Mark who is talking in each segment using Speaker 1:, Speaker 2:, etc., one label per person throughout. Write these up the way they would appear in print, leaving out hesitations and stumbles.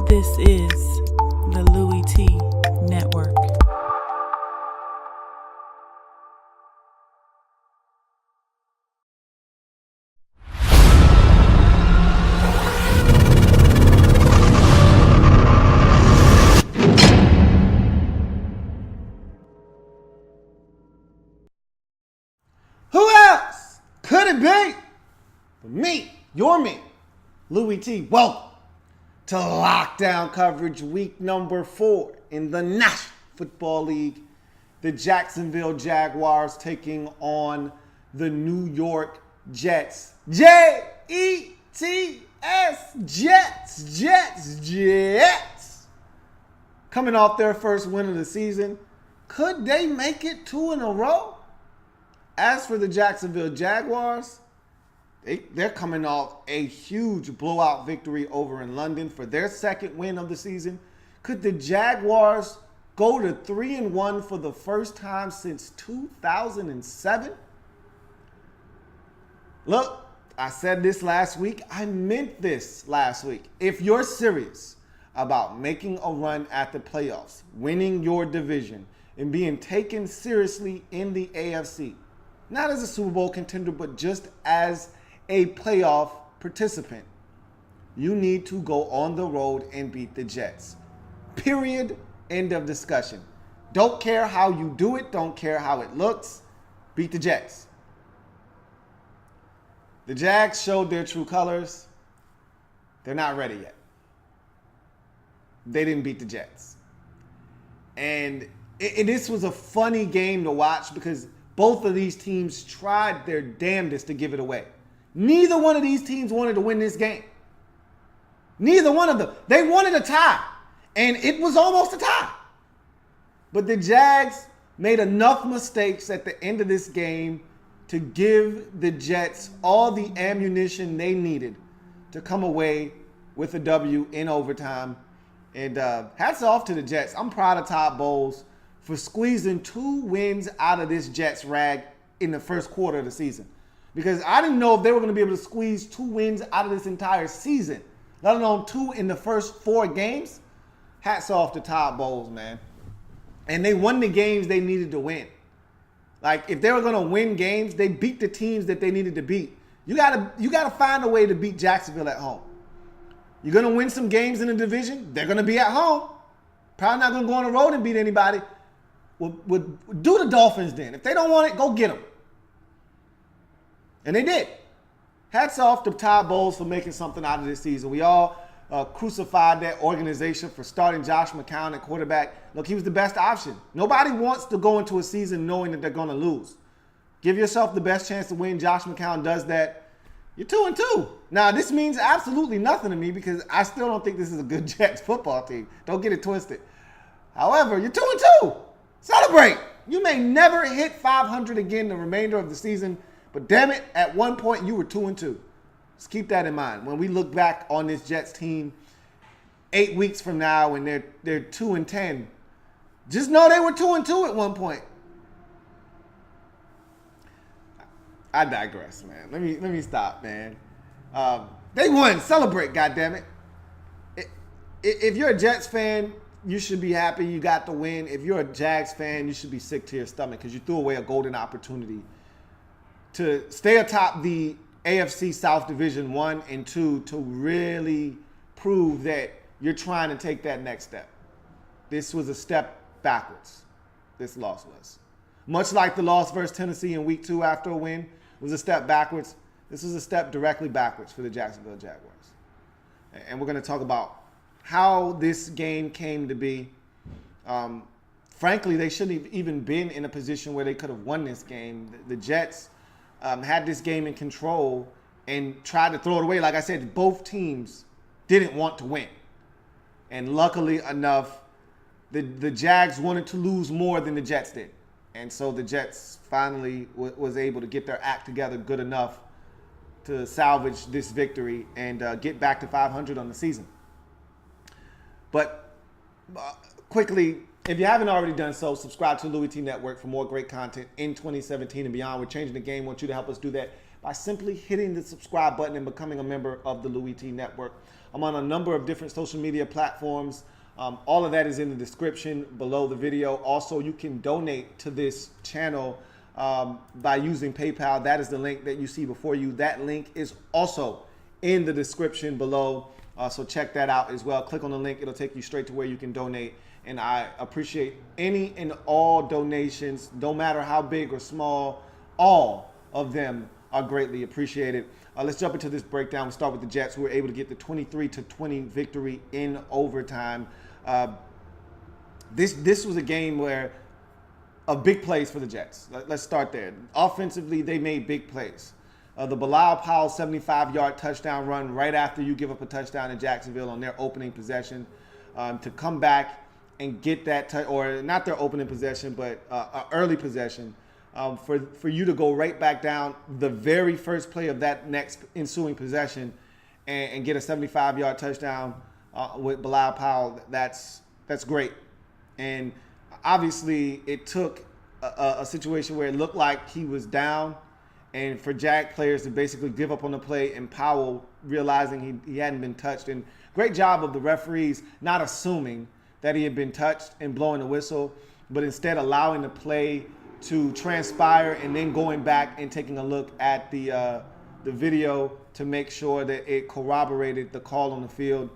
Speaker 1: This is the Louie T Network.
Speaker 2: Who else could it be but me, your me, Louie T? Welcome to Lockdown Coverage Week number 4 in the National Football League. The Jacksonville Jaguars taking on the New York Jets. J-E-T-S, Jets. Coming off their first win of the season. Could they make it 2 in a row? As for the Jacksonville Jaguars, they're coming off a huge blowout victory over in London for their second win of the season. Could the Jaguars go to 3-1 for the first time since 2007? Look, I said this last week. I meant this last week. If you're serious about making a run at the playoffs, winning your division, and being taken seriously in the AFC, not as a Super Bowl contender, but just as a playoff participant, you need to go on the road and beat the Jets. Period. End of discussion. Don't care how you do it. Don't care how it looks. Beat the Jets. The Jags showed their true colors. They're not ready yet. They didn't beat the Jets. And this was a funny game to watch because both of these teams tried their damnedest to give it away. Neither one of these teams wanted to win this game. Neither one of them. They wanted a tie, and it was almost a tie. But the Jags made enough mistakes at the end of this game to give the Jets all the ammunition they needed to come away with a W in overtime. And hats off to the Jets. I'm proud of Todd Bowles for squeezing 2 wins out of this Jets rag in the first quarter of the season. Because I didn't know if they were going to be able to squeeze 2 wins out of this entire season, let alone 2 in the first 4 games. Hats off to Todd Bowles, man. And they won the games they needed to win. Like, if they were going to win games, they beat the teams that they needed to beat. You gotta find a way to beat Jacksonville at home. You're going to win some games in the division. They're going to be at home. Probably not going to go on the road and beat anybody. We'll do the Dolphins then. If they don't want it, go get them. And they did. Hats off to Todd Bowles for making something out of this season. We all crucified that organization for starting Josh McCown at quarterback. Look, he was the best option. Nobody wants to go into a season knowing that they're going to lose. Give yourself the best chance to win. Josh McCown does that. You're 2-2. Now, this means absolutely nothing to me because I still don't think this is a good Jets football team. Don't get it twisted. However, you're 2-2. Celebrate. You may never hit 500 again the remainder of the season, but damn it, at one point you were 2-2. Just keep that in mind. When we look back on this Jets team 8 weeks from now and they're 2-10, just know they were 2-2 at one point. I digress, man. Let me stop, man. They won. Celebrate, goddammit. If you're a Jets fan, you should be happy you got the win. If you're a Jags fan, you should be sick to your stomach because you threw away a golden opportunity to stay atop the AFC South Division 1 and 2 to really prove that you're trying to take that next step. This was a step backwards. This loss was. Much like the loss versus Tennessee in week 2 after a win was a step backwards. This was a step directly backwards for the Jacksonville Jaguars. And we're going to talk about how this game came to be. Frankly, they shouldn't have even been in a position where they could have won this game. The Jets had this game in control and tried to throw it away. Like I said, both teams didn't want to win. And luckily enough, the Jags wanted to lose more than the Jets did. And so the Jets finally was able to get their act together good enough to salvage this victory and get back to 500 on the season. But quickly, if you haven't already done so, subscribe to Louie T Network for more great content in 2017 and beyond. We're changing the game. I want you to help us do that by simply hitting the subscribe button and becoming a member of the Louie T Network. I'm on a number of different social media platforms. All of that is in the description below the video. Also, you can donate to this channel by using PayPal. That is the link that you see before you. That link is also in the description below. So check that out as well. Click on the link. It'll take you straight to where you can donate. And I appreciate any and all donations, no matter how big or small. All of them are greatly appreciated. Let's jump into this breakdown. We'll start with the Jets, who were able to get the 23-20 victory in overtime. This was a game where big plays for the Jets. Let's start there. Offensively, they made big plays. The Bilal Powell 75-yard touchdown run right after you give up a touchdown in Jacksonville on their opening possession, to come back and get that, or not their opening possession, but an early possession, for you to go right back down the very first play of that next ensuing possession and get a 75-yard touchdown with Bilal Powell. That's great. And obviously it took a situation where it looked like he was down, and for Jag players to basically give up on the play, and Powell realizing he hadn't been touched. And great job of the referees not assuming that he had been touched and blowing the whistle, but instead allowing the play to transpire and then going back and taking a look at the video to make sure that it corroborated the call on the field.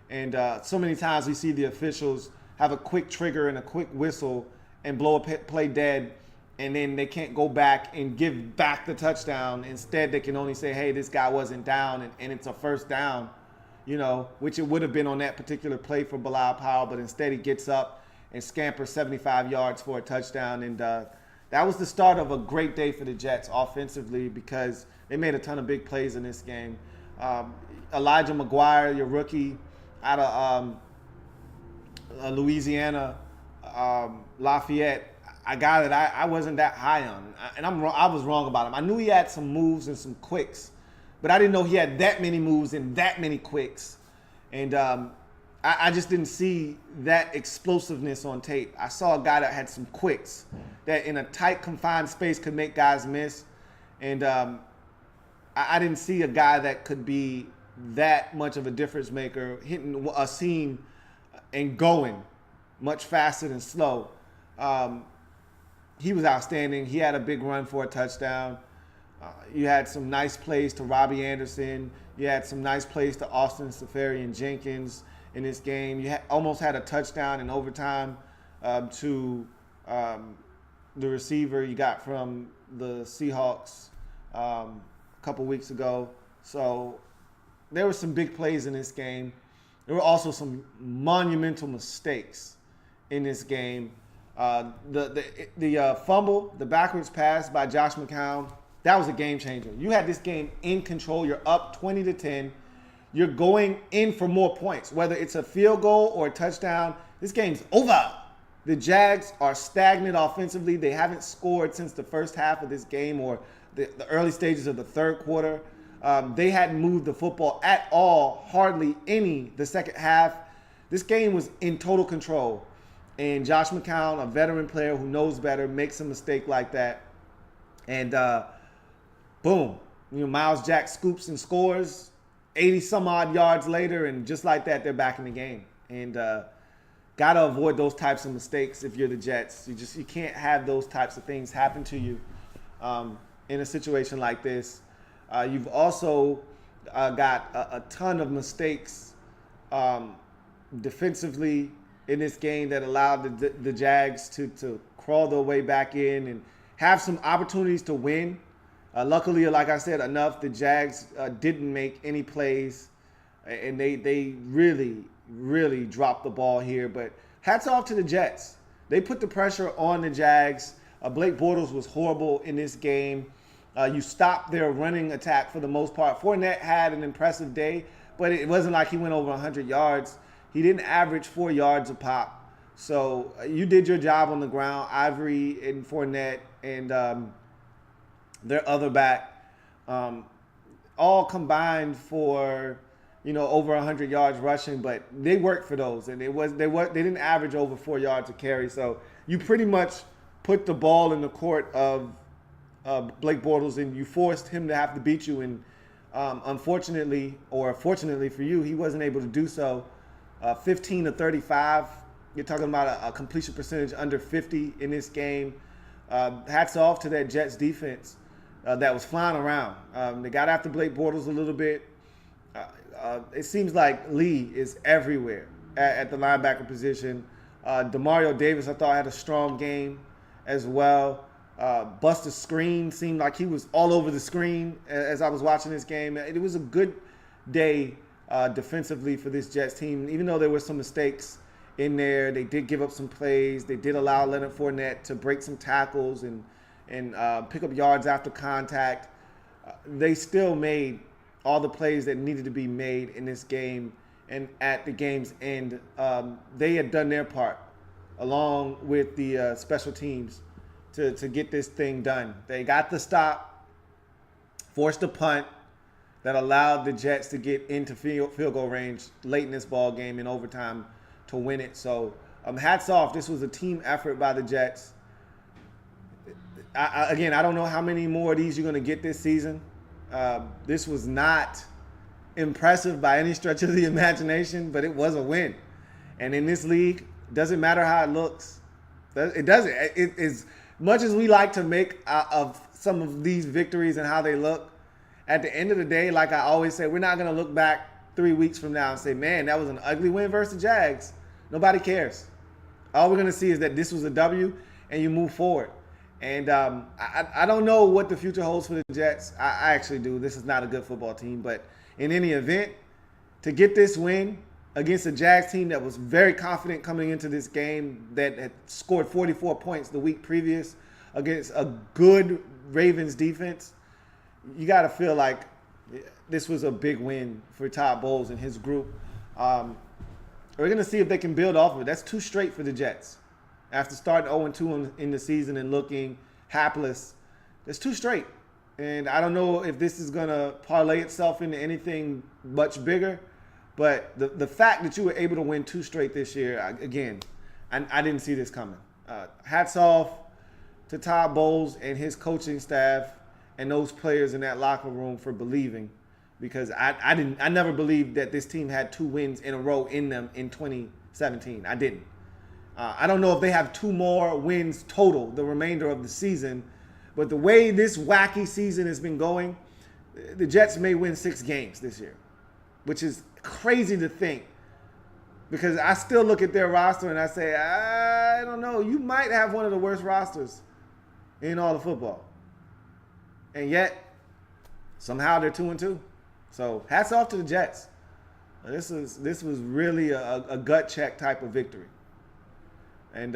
Speaker 2: And so many times we see the officials have a quick trigger and a quick whistle and blow a play dead, and then they can't go back and give back the touchdown. Instead, they can only say, hey, this guy wasn't down, and it's a first down, which it would have been on that particular play for Bilal Powell, but instead he gets up and scampers 75 yards for a touchdown. And that was the start of a great day for the Jets offensively, because they made a ton of big plays in this game. Elijah McGuire, your rookie out of Louisiana, Lafayette, a guy that I wasn't that high on, and I was wrong about him. I knew he had some moves and some quicks, but I didn't know he had that many moves and that many quicks. And I just didn't see that explosiveness on tape. I saw a guy that had some quicks that in a tight, confined space could make guys miss. And I didn't see a guy that could be that much of a difference maker, hitting a seam and going much faster than slow. He was outstanding. He had a big run for a touchdown. You had some nice plays to Robbie Anderson. You had some nice plays to Austin Seferian-Jenkins in this game. You almost had a touchdown in overtime to the receiver you got from the Seahawks a couple weeks ago. So there were some big plays in this game. There were also some monumental mistakes in this game. The fumble, the backwards pass by Josh McCown, that was a game changer. You had this game in control. You're up 20-10. You're going in for more points, whether it's a field goal or a touchdown. This game's over. The Jags are stagnant offensively. They haven't scored since the first half of this game, or the early stages of the third quarter. They hadn't moved the football at all, hardly any, the second half. This game was in total control. And Josh McCown, a veteran player who knows better, makes a mistake like that. And boom, Miles Jack scoops and scores 80 some odd yards later, and just like that, they're back in the game. And got to avoid those types of mistakes if you're the Jets. You can't have those types of things happen to you in a situation like this. You've also got a ton of mistakes defensively in this game that allowed the Jags to crawl their way back in and have some opportunities to win. Luckily, like I said, enough the Jags didn't make any plays, and they really, really dropped the ball here. But hats off to the Jets. They put the pressure on the Jags. Blake Bortles was horrible in this game. You stopped their running attack for the most part. Fournette had an impressive day, but it wasn't like he went over 100 yards. He didn't average 4 yards a pop. So you did your job on the ground. Ivory and Fournette and their other back all combined for over 100 yards rushing, but they worked for those, and they didn't average over 4 yards a carry. So you pretty much put the ball in the court of Blake Bortles, and you forced him to have to beat you. And unfortunately, or fortunately for you, he wasn't able to do so. 15 to 35. You're talking about a completion percentage under 50 in this game. Hats off to that Jets defense that was flying around. They got after Blake Bortles a little bit. It seems like Lee is everywhere at the linebacker position. Demario Davis, I thought, had a strong game as well. Buster Screen seemed like he was all over the screen as I was watching this game. It was a good day defensively for this Jets team. Even though there were some mistakes in there, they did give up some plays. They did allow Leonard Fournette to break some tackles and pick up yards after contact. They still made all the plays that needed to be made in this game. And at the game's end, they had done their part along with the special teams to get this thing done. They got the stop, forced a punt that allowed the Jets to get into field goal range late in this ball game in overtime to win it. So hats off. This was a team effort by the Jets. I don't know how many more of these you're going to get this season. This was not impressive by any stretch of the imagination, but it was a win. And in this league, it doesn't matter how it looks. It doesn't. As much as we like to make of some of these victories and how they look, at the end of the day, like I always say, we're not going to look back 3 weeks from now and say, man, that was an ugly win versus the Jags. Nobody cares. All we're going to see is that this was a W and you move forward. And I don't know what the future holds for the Jets. I actually do. This is not a good football team. But in any event, to get this win against a Jags team that was very confident coming into this game, that had scored 44 points the week previous against a good Ravens defense, you got to feel like this was a big win for Todd Bowles and his group. We're going to see if they can build off of it. That's 2 straight for the Jets. After starting 0-2 in the season and looking hapless, that's 2 straight. And I don't know if this is going to parlay itself into anything much bigger, but the fact that you were able to win 2 straight this year, again, I didn't see this coming. Hats off to Todd Bowles and his coaching staff and those players in that locker room for believing, because I never believed that this team had 2 wins in a row in them in 2017. I didn't. I don't know if they have 2 more wins total the remainder of the season, but the way this wacky season has been going, the Jets may win 6 games this year, which is crazy to think, because I still look at their roster and I say, I don't know, you might have one of the worst rosters in all of football. And yet, somehow they're 2-2. So hats off to the Jets. This was really a gut check type of victory. And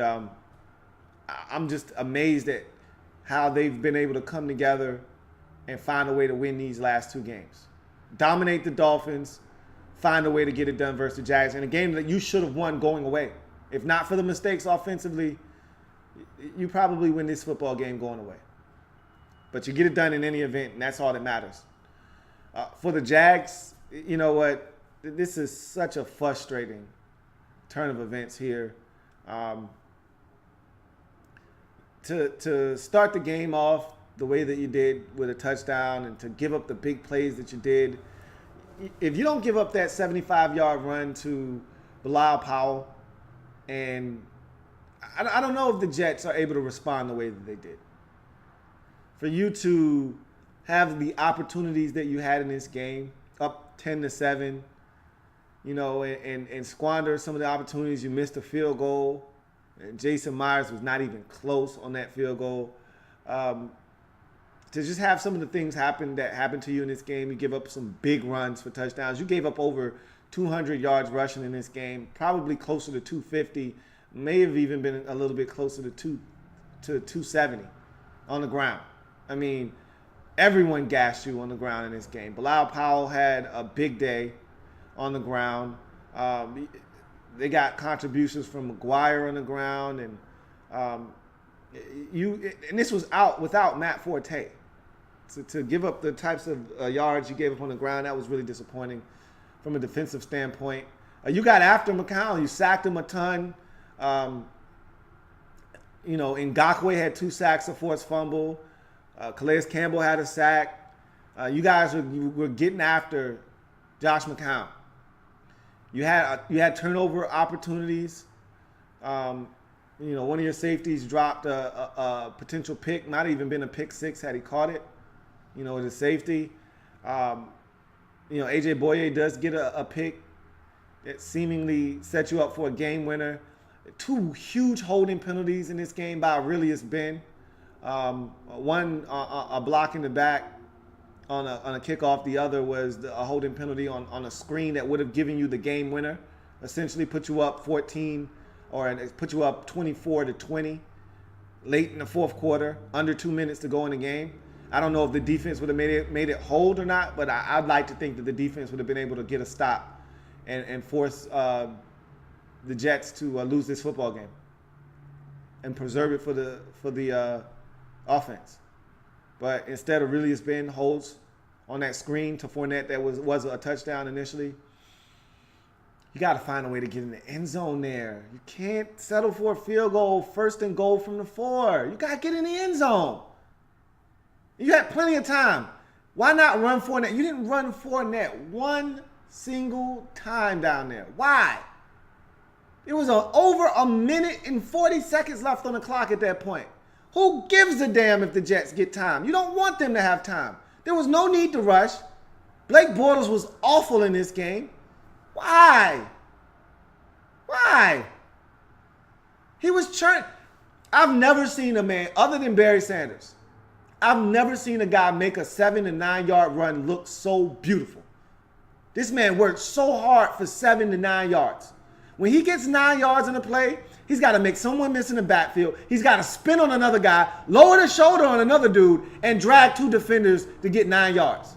Speaker 2: I'm just amazed at how they've been able to come together and find a way to win these last 2 games. Dominate the Dolphins, find a way to get it done versus the Jags in a game that you should have won going away. If not for the mistakes offensively, you probably win this football game going away. But you get it done in any event, and that's all that matters. For the Jags, you know what? This is such a frustrating turn of events here. To start the game off the way that you did with a touchdown and to give up the big plays that you did, if you don't give up that 75-yard run to Bilal Powell, and I don't know if the Jets are able to respond the way that they did. For you to have the opportunities that you had in this game, up 10-7, you know, and squander some of the opportunities. You missed a field goal, and Jason Myers was not even close on that field goal. To just have some of the things happen that happened to you in this game, you give up some big runs for touchdowns. You gave up over 200 yards rushing in this game, probably closer to 250, may have even been a little bit closer to 270 on the ground. I mean, everyone gassed you on the ground in this game. Bilal Powell had a big day on the ground. They got contributions from McGuire on the ground, and this was out without Matt Forte. To give up the types of yards you gave up on the ground, that was really disappointing from a defensive standpoint. You got after McCown. You sacked him a ton. Ngakoue had 2 sacks, a forced fumble. Calais Campbell had a sack. You guys were getting after Josh McCown. You had turnover opportunities. One of your safeties dropped a potential pick. Might have even been a pick six had he caught it. As a safety. AJ Boye does get a pick that seemingly sets you up for a game winner. 2 huge holding penalties in this game by Aurelius Ben. One a block in the back on a kickoff. The other was a holding penalty on a screen that would have given you the game winner. Essentially put you up 14 or put you up 24-20 late in the fourth quarter, under 2 minutes to go in the game. I don't know if the defense would have made it hold or not, but I'd like to think that the defense would have been able to get a stop and force the Jets to lose this football game and preserve it for the offense. But instead, Aurelius Ben holds on that screen to Fournette that was a touchdown initially. You got to find a way to get in the end zone there. You can't settle for a field goal, 1st and goal from the 4. You got to get in the end zone. You had plenty of time. Why not run Fournette? You didn't run Fournette one single time down there. Why? It was over a minute and 40 seconds left on the clock at that point. Who gives a damn if the Jets get time? You don't want them to have time. There was no need to rush. Blake Bortles was awful in this game. Why? He was churning. I've never seen a man, other than Barry Sanders, I've never seen a guy make a 7 to 9 yard run look so beautiful. This man worked so hard for 7 to 9 yards. When he gets 9 yards in a play, he's got to make someone miss in the backfield. He's got to spin on another guy, lower the shoulder on another dude, and drag 2 defenders to get 9 yards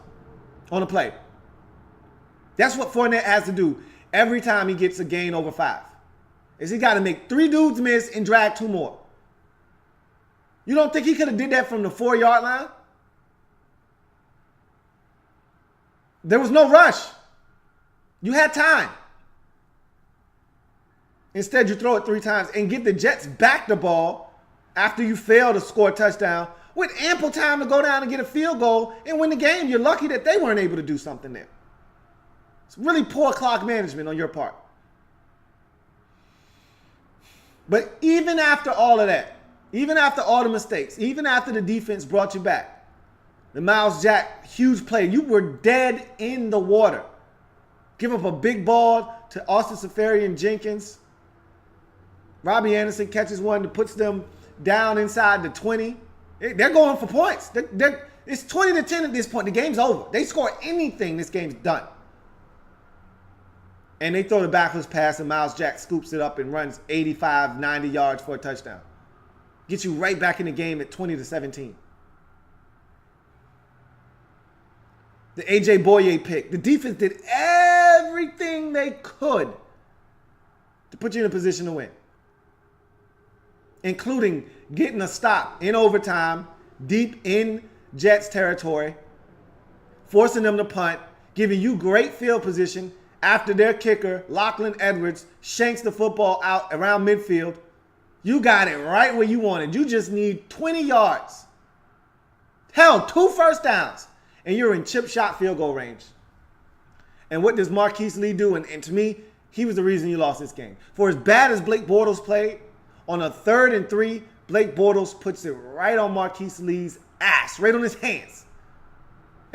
Speaker 2: on a play. That's what Fournette has to do every time he gets a gain over 5. Is he got to make 3 dudes miss and drag 2 more. You don't think he could have did that from the 4-yard line? There was no rush. You had time. Instead, you throw it 3 times and give the Jets back the ball after you fail to score a touchdown with ample time to go down and get a field goal and win the game. You're lucky that they weren't able to do something there. It's really poor clock management on your part. But even after all of that, even after all the mistakes, even after the defense brought you back, the Miles Jack huge play, you were dead in the water. Give up a big ball to Austin Seferian-Jenkins. Robbie Anderson catches one that puts them down inside the 20. They're going for points. It's 20-10 at this point. The game's over. They score anything, this game's done. And they throw the backwards pass, and Miles Jack scoops it up and runs 85, 90 yards for a touchdown. Gets you right back in the game at 20-17. The AJ Boye pick. The defense did everything they could to put you in a position to win, including getting a stop in overtime, deep in Jets territory, forcing them to punt, giving you great field position after their kicker, Lachlan Edwards, shanks the football out around midfield. You got it right where you wanted. You just need 20 yards. Hell, 2 first downs, and you're in chip shot field goal range. And what does Marquise Lee do? And to me, he was the reason you lost this game. For as bad as Blake Bortles played, on a 3rd and 3, Blake Bortles puts it right on Marquise Lee's ass, right on his hands.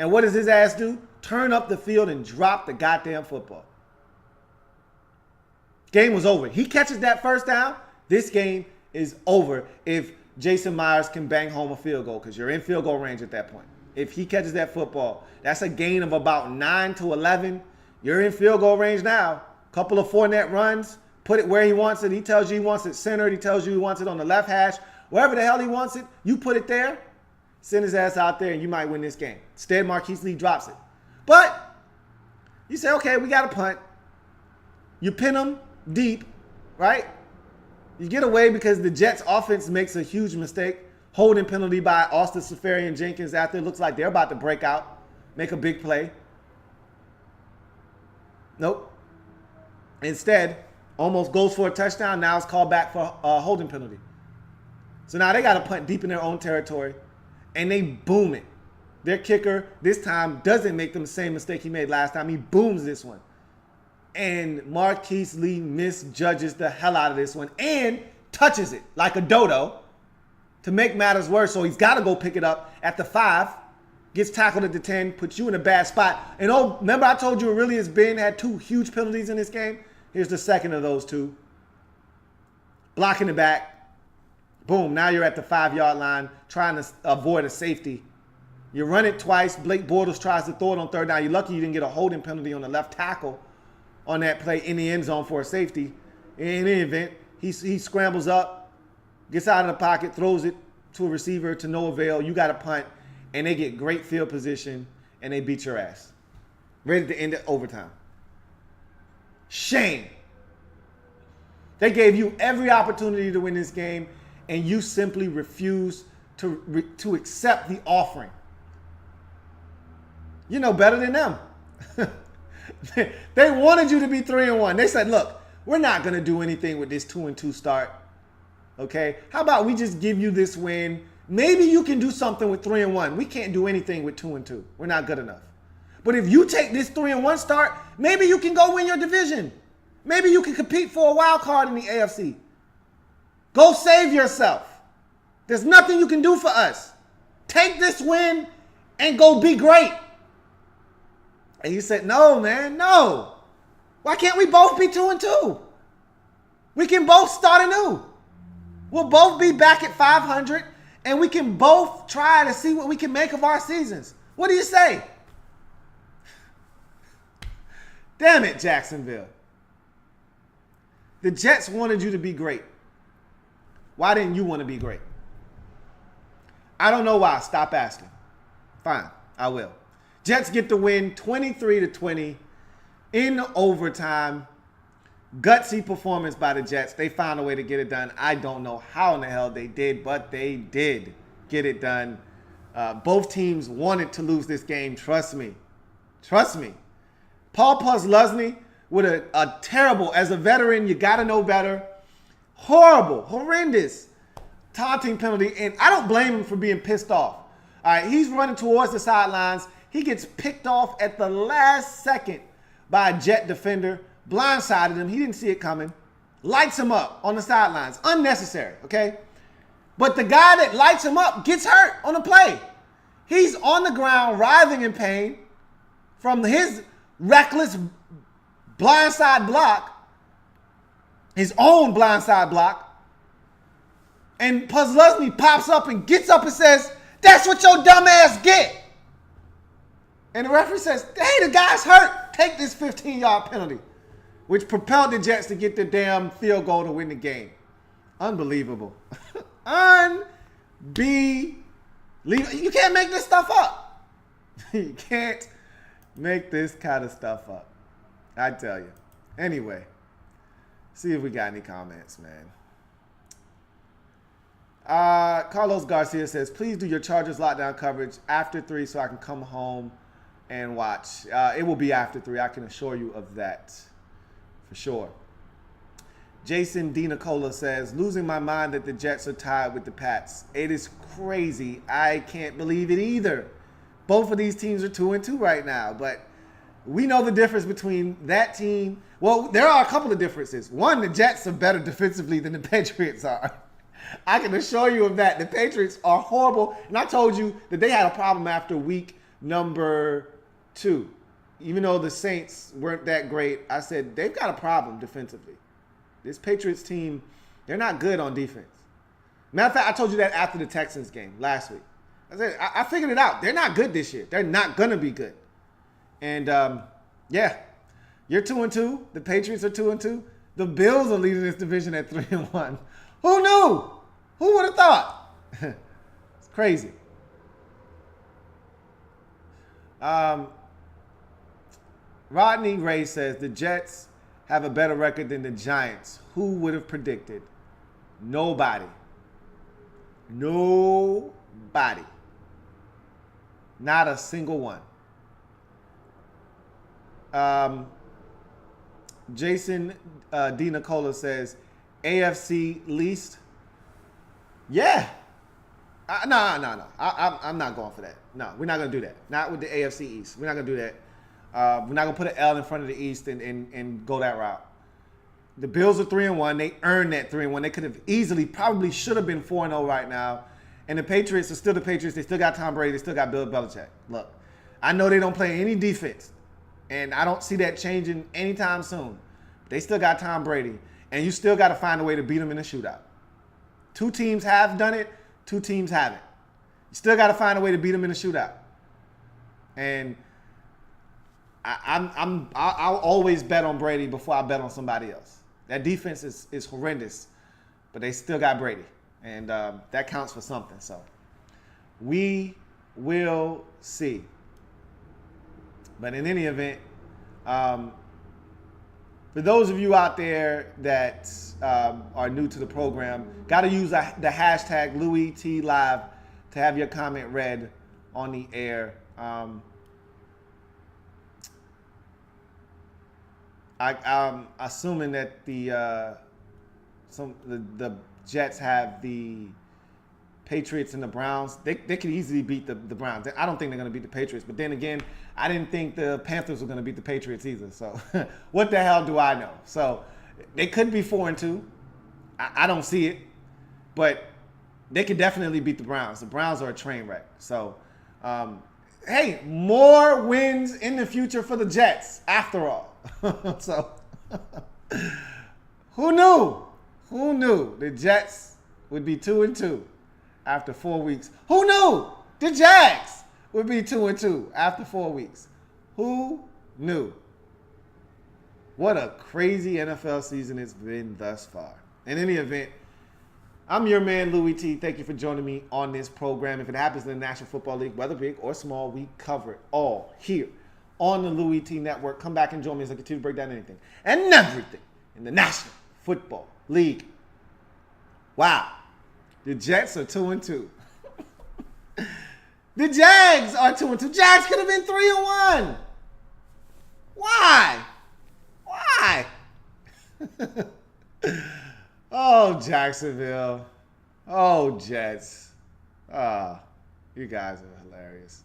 Speaker 2: And what does his ass do? Turn up the field and drop the goddamn football. Game was over. He catches that first down, this game is over if Jason Myers can bang home a field goal, because you're in field goal range at that point. If he catches that football, that's a gain of about 9 to 11. You're in field goal range now. Couple of Fournette runs, put it where he wants it. He tells you he wants it centered. He tells you he wants it on the left hash. Wherever the hell he wants it, you put it there, send his ass out there, and you might win this game. Instead, Marquise Lee drops it. But you say, okay, we got a punt. You pin them deep, right? You get away because the Jets offense makes a huge mistake. Holding penalty by Austin Seferian-Jenkins after it looks like they're about to break out, make a big play. Nope. Instead, almost goes for a touchdown. Now it's called back for a holding penalty. So now they got to punt deep in their own territory. and they boom it. Their kicker this time doesn't make the same mistake he made last time. He booms this one. And Marquise Lee misjudges the hell out of this one and touches it like a dodo to make matters worse. So he's got to go pick it up at the 5. Gets tackled at the 10, puts you in a bad spot. And oh, remember I told you Aurelius Ben had 2 huge penalties in this game? Here's the second of those 2. Blocking the back. Boom, now you're at the 5-yard line trying to avoid a safety. You run it twice. Blake Bortles tries to throw it on 3rd down. You're lucky you didn't get a holding penalty on the left tackle on that play in the end zone for a safety. In any event, he scrambles up, gets out of the pocket, throws it to a receiver to no avail. You got a punt. And they get great field position, and they beat your ass. Ready to end it overtime. Shame. They gave you every opportunity to win this game, and you simply refused to accept the offering. You know better than them. They wanted you to be 3-1. They said, look, we're not going to do anything with this 2-2 start. Okay? How about we just give you this win? Maybe you can do something with 3-1. We can't do anything with 2-2. We're not good enough. But if you take this 3-1 start, maybe you can go win your division. Maybe you can compete for a wild card in the AFC. Go save yourself. There's nothing you can do for us. Take this win and go be great. And he said, no, man, no. Why can't we both be 2-2? We can both start anew. We'll both be back at 500. And we can both try to see what we can make of our seasons. What do you say? Damn it, Jacksonville. The Jets wanted you to be great. Why didn't you want to be great? I don't know why. Stop asking. Fine, I will. Jets get the win 23-20 in overtime. Gutsy performance by the Jets. They found a way to get it done. I don't know how in the hell they did, but they did get it done. Both teams wanted to lose this game. Trust me. Trust me. Paul Posluszny with a terrible, as a veteran, you got to know better. Horrible, horrendous taunting penalty. And I don't blame him for being pissed off. All right, he's running towards the sidelines. He gets picked off at the last second by a Jet defender. Blindsided him. He didn't see it coming. Lights him up on the sidelines. Unnecessary, okay? But the guy that lights him up gets hurt on the play. He's on the ground writhing in pain from his reckless blindside block, his own blindside block. And Posluszny pops up and gets up and says, that's what your dumb ass get. And the referee says, hey, the guy's hurt. Take this 15-yard penalty, which propelled the Jets to get the damn field goal to win the game. Unbelievable. Unbelievable. You can't make this stuff up. You can't make this kind of stuff up. I tell you. Anyway, see if we got any comments, man. Carlos Garcia says, please do your Chargers lockdown coverage after 3 so I can come home and watch. It will be after 3. I can assure you of that. For sure. Jason D. Nicola says, losing my mind that the Jets are tied with the Pats. It is crazy. I can't believe it either. Both of these teams are 2-2 right now, but we know the difference between that team. Well, there are a couple of differences. One, the Jets are better defensively than the Patriots are. I can assure you of that. The Patriots are horrible, and I told you that they had a problem after week number 2. Even though the Saints weren't that great, I said they've got a problem defensively. This Patriots team, they're not good on defense. Matter of fact, I told you that after the Texans game last week. I said, I figured it out. They're not good this year. They're not going to be good. And, yeah, you're 2-2. The Patriots are 2-2. The Bills are leading this division at 3-1. Who knew? Who would have thought? It's crazy. Rodney Ray says the Jets have a better record than the Giants. Who would have predicted? Nobody. Nobody. Not a single one. Jason D. Nicola says AFC least. Yeah. No. I'm not going for that. No, we're not going to do that. Not with the AFC East. We're not going to do that. We're not going to put an L in front of the East and go that route. The Bills are 3-1. They earned that 3-1. They could have easily, probably should have been 4-0 right now. And the Patriots are still the Patriots. They still got Tom Brady. They still got Bill Belichick. Look, I know they don't play any defense, and I don't see that changing anytime soon. They still got Tom Brady, and you still got to find a way to beat them in a shootout. 2 teams have done it. 2 teams haven't. You still got to find a way to beat them in a shootout. And I'll always bet on Brady before I bet on somebody else. That defense is horrendous, but they still got Brady, and that counts for something. So we will see. But in any event, for those of you out there that are new to the program, got to use the hashtag LouieTLive to have your comment read on the air. I'm assuming that the Jets have the Patriots and the Browns. They could easily beat the Browns. I don't think they're going to beat the Patriots. But then again, I didn't think the Panthers were going to beat the Patriots either. So what the hell do I know? So they could be 4-2. I don't see it. But they could definitely beat the Browns. The Browns are a train wreck. So, hey, more wins in the future for the Jets after all. So, who knew? Who knew the Jets would be 2-2 after 4 weeks? Who knew the Jags would be 2-2 after 4 weeks? Who knew? What a crazy NFL season it's been thus far. In any event, I'm your man, Louie T. Thank you for joining me on this program. If it happens in the National Football League, whether big or small, we cover it all here on the Louie T Network. Come back and join me as I continue to break down anything and everything in the National Football League. Wow. The Jets are 2-2. The Jags are 2-2. Jags could have been 3-1. Why? Why? Oh, Jacksonville. Oh, Jets. You guys are hilarious.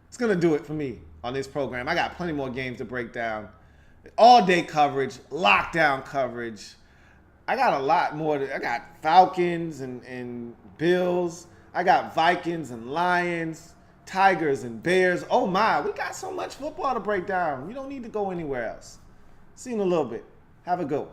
Speaker 2: It's going to do it for me on this program. I got plenty more games to break down. All-day coverage, lockdown coverage. I got a lot more. I got Falcons and Bills. I got Vikings and Lions, Tigers and Bears. Oh, my. We got so much football to break down. You don't need to go anywhere else. See you in a little bit. Have a good one.